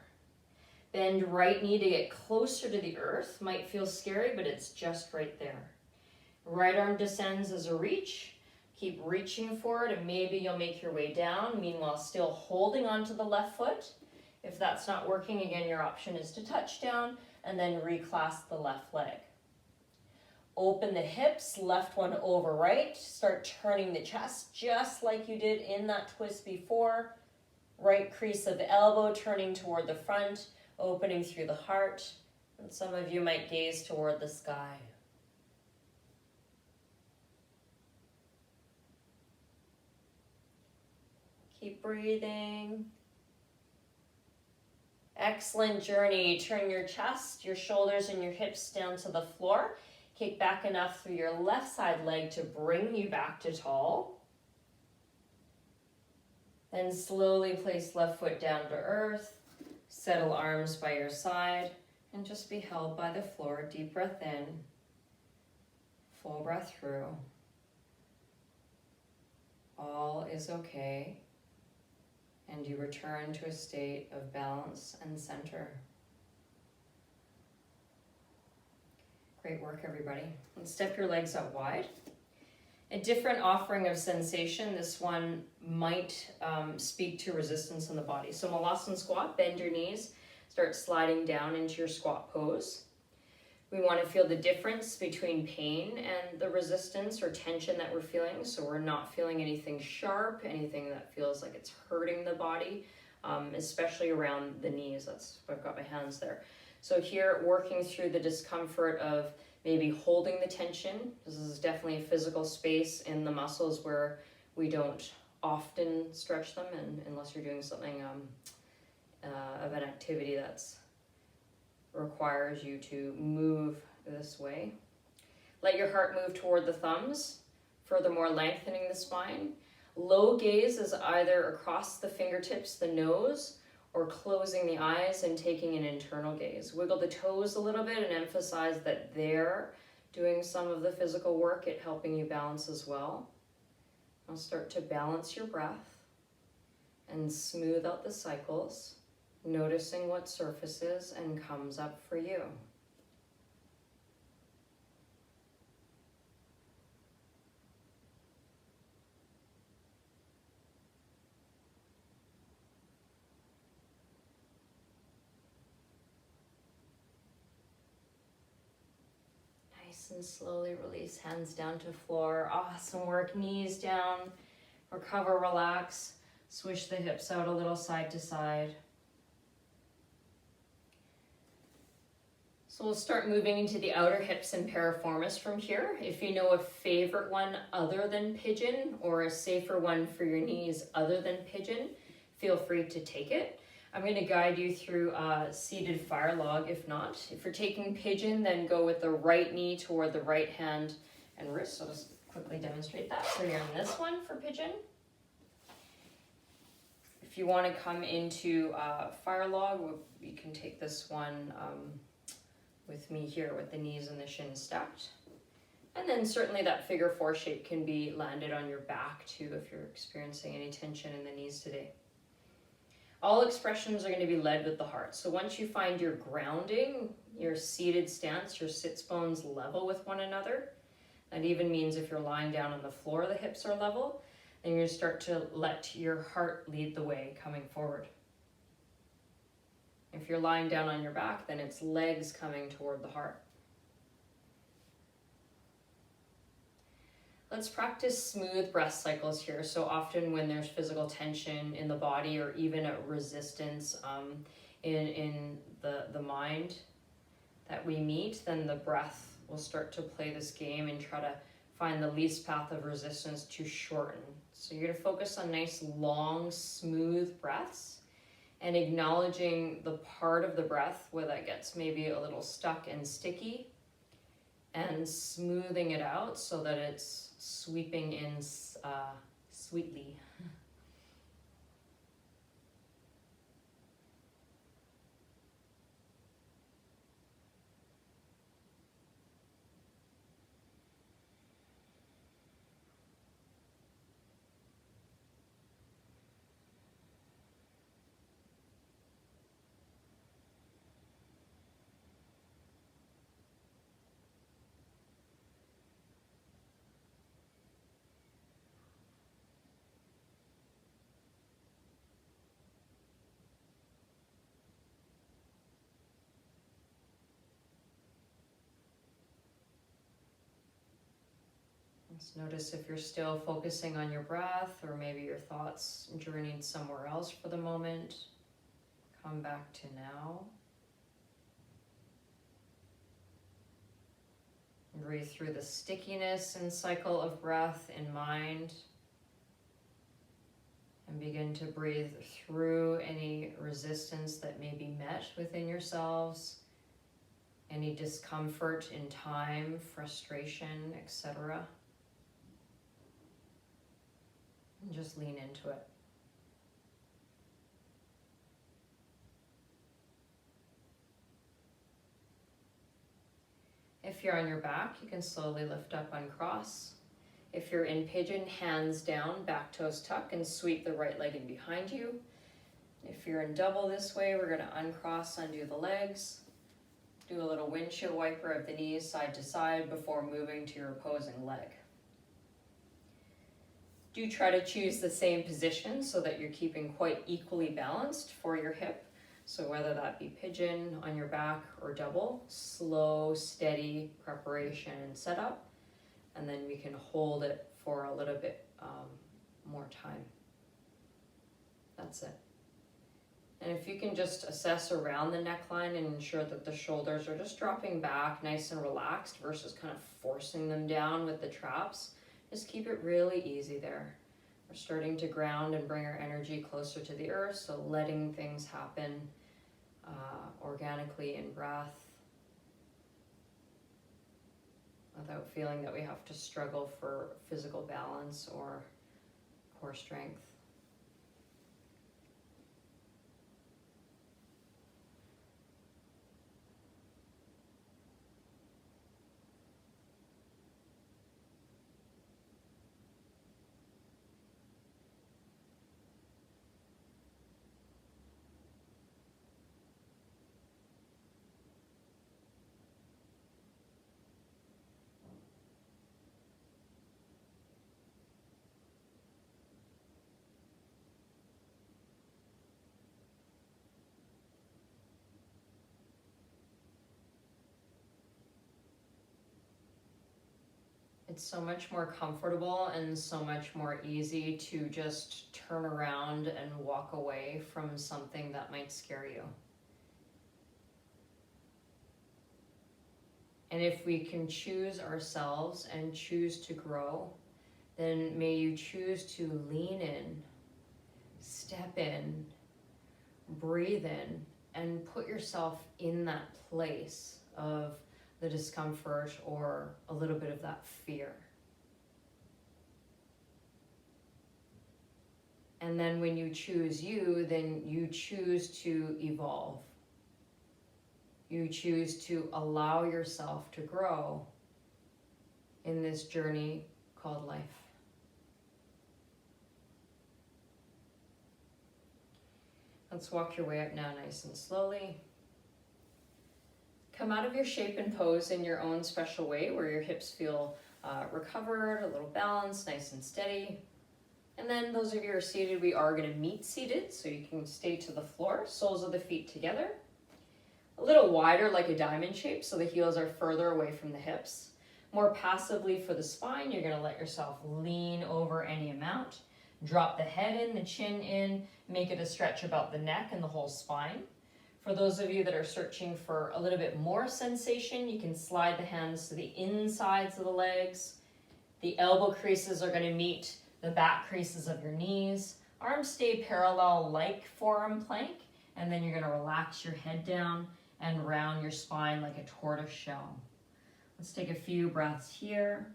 Bend right knee to get closer to the earth. Might feel scary, but it's just right there. Right arm descends as a reach. Keep reaching forward, and maybe you'll make your way down, meanwhile still holding onto the left foot. If that's not working, again, your option is to touch down and then reclasp the left leg. Open the hips, left one over right. Start turning the chest just like you did in that twist before. Right crease of the elbow turning toward the front, opening through the heart. And some of you might gaze toward the sky. Keep breathing. Excellent journey. Turn your chest, your shoulders, and your hips down to the floor. Kick back enough through your left side leg to bring you back to tall. Then slowly place left foot down to earth. Settle arms by your side and just be held by the floor. Deep breath in. Full breath through. All is okay. and you return to a state of balance and center. Great work, everybody. And step your legs out wide. A different offering of sensation. This one might speak to resistance in the body. So Malasana squat, bend your knees, start sliding down into your squat pose. We want to feel the difference between pain and the resistance or tension that we're feeling. So we're not feeling anything sharp, anything that feels like it's hurting the body, especially around the knees. That's why I've got my hands there. So here, working through the discomfort of maybe holding the tension. This is definitely a physical space in the muscles where we don't often stretch them, and unless you're doing something of an activity that's requires you to move this way. Let your heart move toward the thumbs, furthermore lengthening the spine. Low gaze is either across the fingertips, the nose, or closing the eyes and taking an internal gaze. Wiggle the toes a little bit and emphasize that they're doing some of the physical work at helping you balance as well. Now start to balance your breath and smooth out the cycles, noticing what surfaces and comes up for you. Nice and slowly release, hands down to floor. Awesome work, knees down, recover, relax, swish the hips out a little side to side. So we'll start moving into the outer hips and piriformis from here. If you know a favorite one other than pigeon or a safer one for your knees other than pigeon, feel free to take it. I'm going to guide you through seated fire log if not. If you're taking pigeon, then go with the right knee toward the right hand and wrist. I'll just quickly demonstrate that. So you're on this one for pigeon. If you want to come into fire log, you can take this one with me here with the knees and the shins stacked. And then certainly that figure four shape can be landed on your back too if you're experiencing any tension in the knees today. All expressions are going to be led with the heart. So once you find your grounding, your seated stance, your sits bones level with one another, that even means if you're lying down on the floor, the hips are level, then you start to let your heart lead the way coming forward. If you're lying down on your back, then it's legs coming toward the heart. Let's practice smooth breath cycles here. So often when there's physical tension in the body or even a resistance in the mind that we meet, then the breath will start to play this game and try to find the least path of resistance to shorten. So you're going to focus on nice, long, smooth breaths and acknowledging the part of the breath where that gets maybe a little stuck and sticky and smoothing it out so that it's sweeping in sweetly. Just notice if you're still focusing on your breath or maybe your thoughts journeyed somewhere else for the moment. Come back to now. Breathe through the stickiness and cycle of breath in mind. And begin to breathe through any resistance that may be met within yourselves, any discomfort in time, frustration, etc. And just lean into it. If you're on your back, you can slowly lift up, uncross. If you're in pigeon, hands down, back toes tuck, and sweep the right leg in behind you. If you're in double this way, we're going to uncross, undo the legs. Do a little windshield wiper of the knees side to side before moving to your opposing leg. Do try to choose the same position so that you're keeping quite equally balanced for your hip. So whether that be pigeon on your back or double, slow, steady preparation and setup. And then we can hold it for a little bit more time. That's it. And if you can just assess around the neckline and ensure that the shoulders are just dropping back nice and relaxed versus kind of forcing them down with the traps, just keep it really easy there. We're starting to ground and bring our energy closer to the earth, so letting things happen organically in breath without feeling that we have to struggle for physical balance or core strength. It's so much more comfortable and so much more easy to just turn around and walk away from something that might scare you. And if we can choose ourselves and choose to grow, then may you choose to lean in, step in, breathe in, and put yourself in that place of the discomfort or a little bit of that fear. And then when you choose you, then you choose to evolve. You choose to allow yourself to grow in this journey called life. Let's walk your way up now nice and slowly. Come out of your shape and pose in your own special way where your hips feel recovered, a little balanced, nice and steady. And then those of you who are seated, we are going to meet seated, so you can stay to the floor, soles of the feet together. A little wider like a diamond shape, so the heels are further away from the hips. More passively for the spine, you're going to let yourself lean over any amount. Drop the head in, the chin in, make it a stretch about the neck and the whole spine. For those of you that are searching for a little bit more sensation, you can slide the hands to the insides of the legs. The elbow creases are going to meet the back creases of your knees. Arms stay parallel like forearm plank, and then you're going to relax your head down and round your spine like a tortoise shell. Let's take a few breaths here.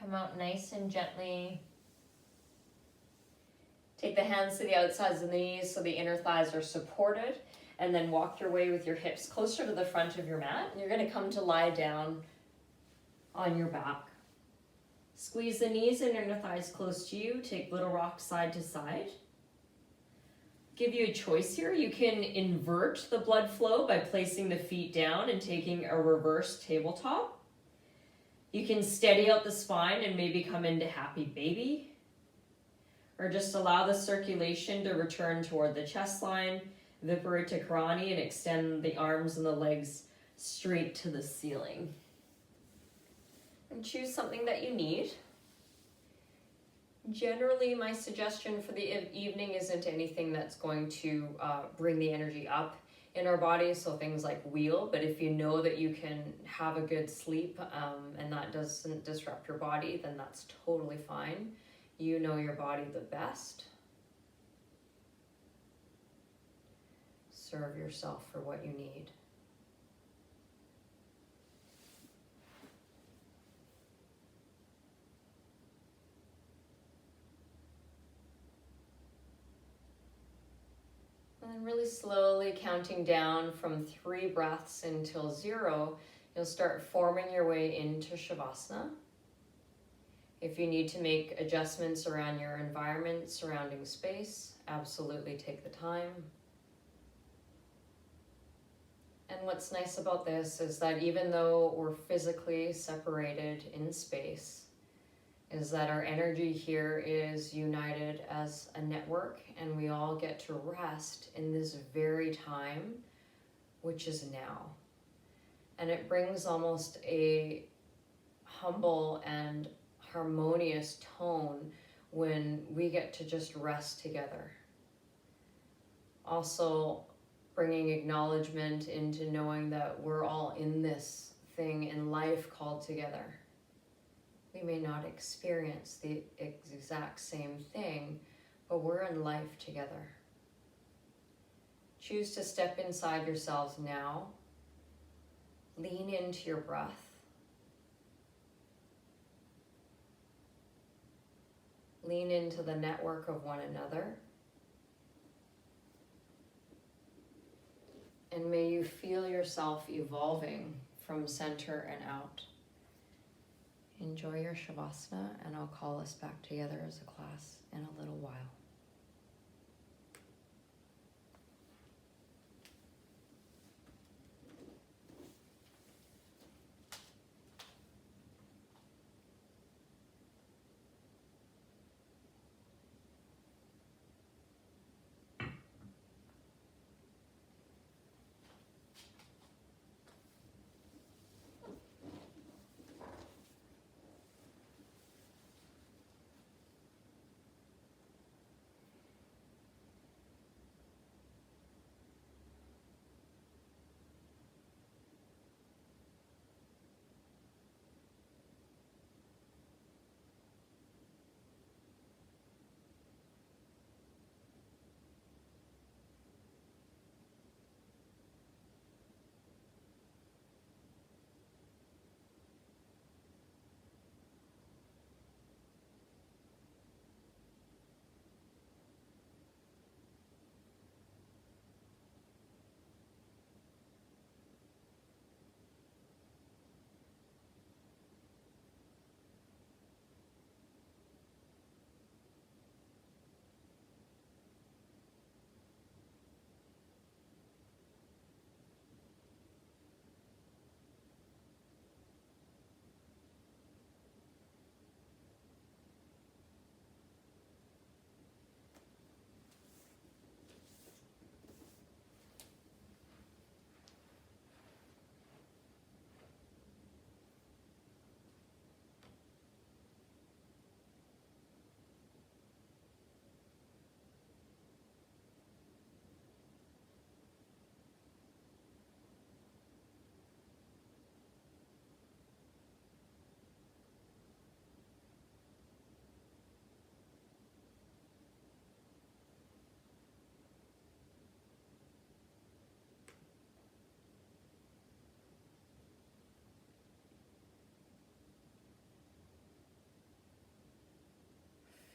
Come out nice and gently. Take the hands to the outsides of the knees so the inner thighs are supported, and then walk your way with your hips closer to the front of your mat. And you're going to come to lie down on your back. Squeeze the knees and inner thighs close to you. Take little rocks side to side. Give you a choice here. You can invert the blood flow by placing the feet down and taking a reverse tabletop. You can steady out the spine and maybe come into happy baby, or just allow the circulation to return toward the chest line, Viparita Karani, and extend the arms and the legs straight to the ceiling. And choose something that you need. Generally, my suggestion for the evening isn't anything that's going to bring the energy up in our body, so things like wheel, but if you know that you can have a good sleep and that doesn't disrupt your body, then that's totally fine. You know your body the best. serve yourself for what you need. And then really slowly counting down from 3 breaths until 0, you'll start forming your way into Shavasana. If you need to make adjustments around your environment, surrounding space, absolutely take the time. And what's nice about this is that even though we're physically separated in space, is that our energy here is united as a network, and we all get to rest in this very time, which is now. And it brings almost a humble and harmonious tone when we get to just rest together. Also bringing acknowledgement into knowing that we're all in this thing in life called together. We may not experience the exact same thing, but we're in life together. Choose to step inside yourselves now. Lean into your breath. Lean into the network of one another. And may you feel yourself evolving from center and out. Enjoy your Shavasana, and I'll call us back together as a class in a little while.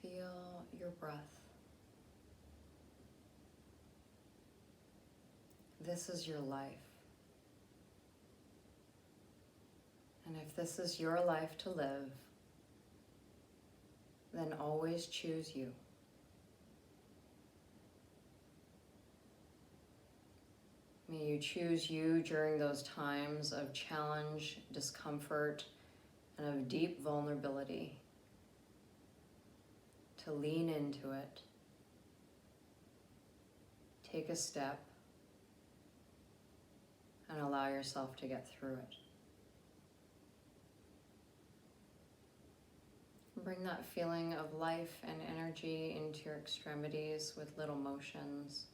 Feel your breath. This is your life. And if this is your life to live, then always choose you. May you choose you during those times of challenge, discomfort, and of deep vulnerability. To lean into it. Take a step and allow yourself to get through it. Bring that feeling of life and energy into your extremities with little motions.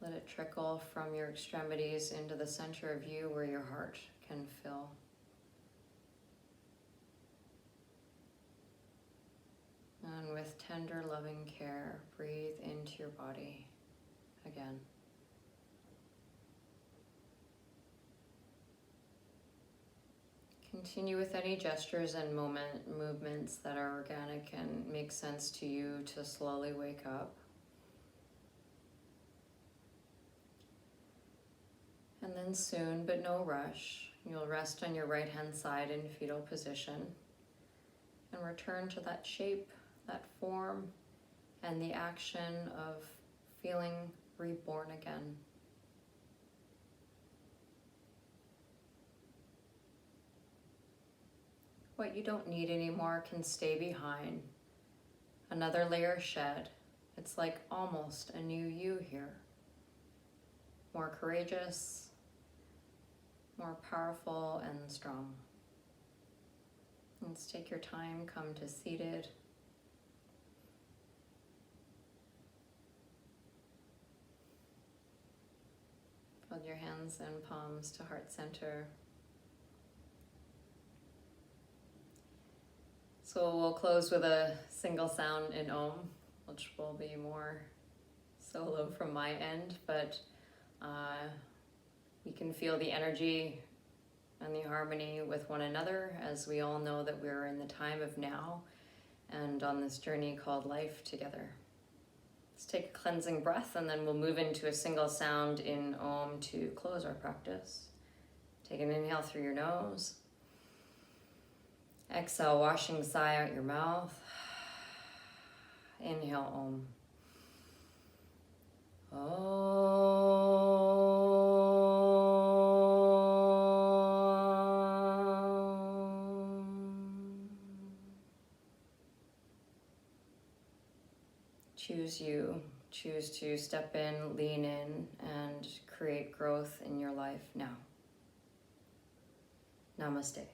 Let it trickle from your extremities into the center of you where your heart can fill. And with tender, loving care. Breathe into your body again. Continue with any gestures and movements that are organic and make sense to you to slowly wake up. And then soon, but no rush, you'll rest on your right hand side in fetal position and return to that shape, that form, and the action of feeling reborn again. What you don't need anymore can stay behind. Another layer shed. It's like almost a new you here. More courageous, more powerful and strong. Let's take your time, come to seated. Fold your hands and palms to heart center. So we'll close with a single sound in Om, which will be more solo from my end, but we can feel the energy and the harmony with one another, as we all know that we're in the time of now and on this journey called life together. Let's take a cleansing breath, and then we'll move into a single sound in Om to close our practice. Take an inhale through your nose. Exhale, washing sigh out your mouth. Inhale, Om. Choose you. Choose to step in, lean in, and create growth in your life now. Namaste.